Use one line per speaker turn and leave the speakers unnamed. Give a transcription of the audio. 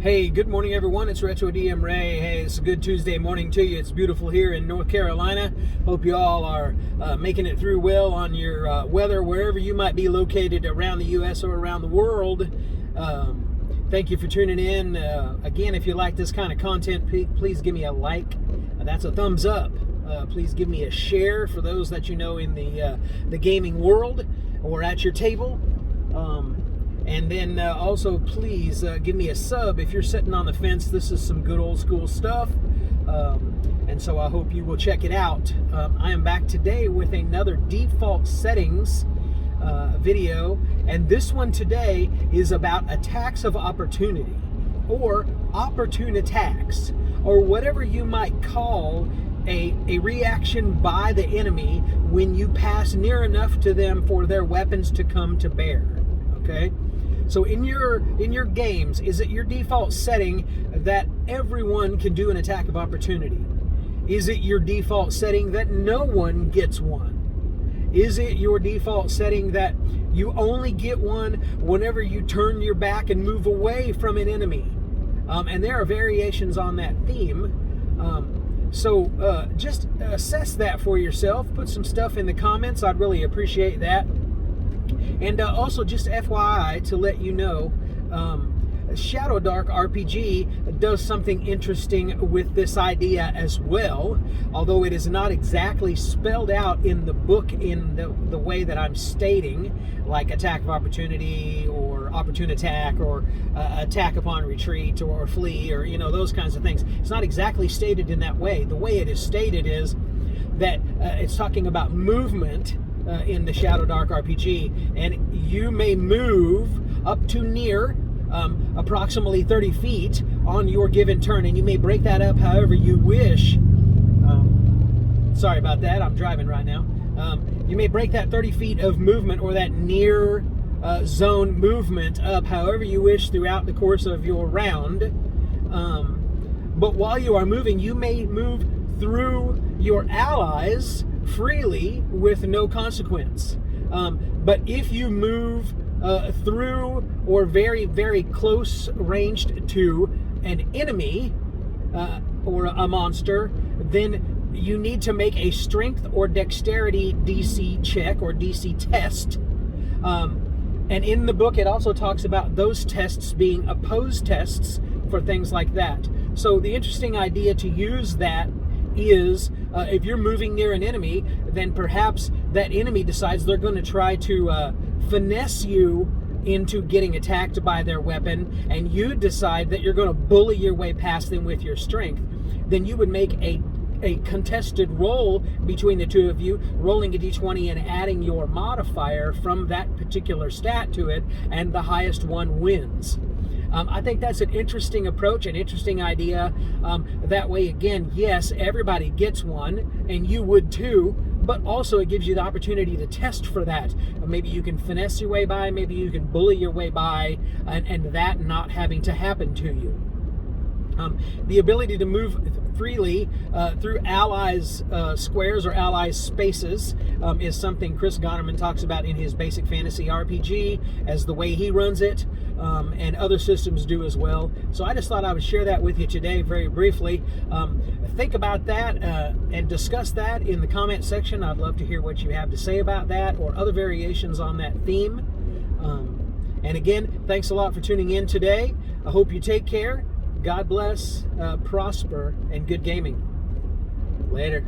Hey, good morning everyone. It's Retro DM Ray. Hey, it's a good Tuesday morning to you. It's beautiful here in North Carolina. Hope you all are making it through well on your weather wherever you might be located around the U.S. or around the world. Thank you for tuning in. Again, if you like this kind of content, please give me a like. That's a thumbs up. Please give me a share for those that you know in the gaming world or at your table. And then also, please give me a sub if you're sitting on the fence. This is some good old school stuff. And so I hope you will check it out. I am back today with another default settings video. And this one today is about attacks of opportunity, or opportune attacks, or whatever you might call a reaction by the enemy when you pass near enough to them for their weapons to come to bear. Okay? So in your games, is it your default setting that everyone can do an attack of opportunity? Is it your default setting that no one gets one? Is it your default setting that you only get one whenever you turn your back and move away from an enemy? And there are variations on that theme. So just assess that for yourself. Put some stuff in the comments. I'd really appreciate that. And also, just FYI, to let you know, Shadowdark RPG does something interesting with this idea as well, although it is not exactly spelled out in the book in the way that I'm stating, like attack of opportunity or opportune attack or attack upon retreat or flee, or those kinds of things. It's not exactly stated in that way. The way it is stated is that it's talking about movement in the Shadowdark RPG, and you may move up to near approximately 30 feet on your given turn, and you may break that up however you wish. Sorry about that, I'm driving right now. You may break that 30 feet of movement, or that near zone movement, up however you wish throughout the course of your round. But while you are moving, you may move through your allies freely with no consequence. But if you move through or very, very close ranged to an enemy or a monster, then you need to make a strength or dexterity DC check or DC test. And in the book, it also talks about those tests being opposed tests for things like that. So the interesting idea to use that is if you're moving near an enemy, then perhaps that enemy decides they're going to try to finesse you into getting attacked by their weapon, and you decide that you're going to bully your way past them with your strength. Then you would make a contested roll between the two of you, rolling a d20 and adding your modifier from that particular stat to it, and the highest one wins. I think that's an interesting approach, an interesting idea. That way, again, yes, everybody gets one, and you would too, but also it gives you the opportunity to test for that. Maybe you can finesse your way by, maybe you can bully your way by, and that not having to happen to you. The ability to move freely through allies' squares or allies' spaces is something Chris Gonnerman talks about in his Basic Fantasy RPG as the way he runs it, and other systems do as well. So I just thought I would share that with you today very briefly. Think about that and discuss that in the comment section. I'd love to hear what you have to say about that or other variations on that theme. And again, thanks a lot for tuning in today. I hope you take care. God bless, prosper, and good gaming. Later.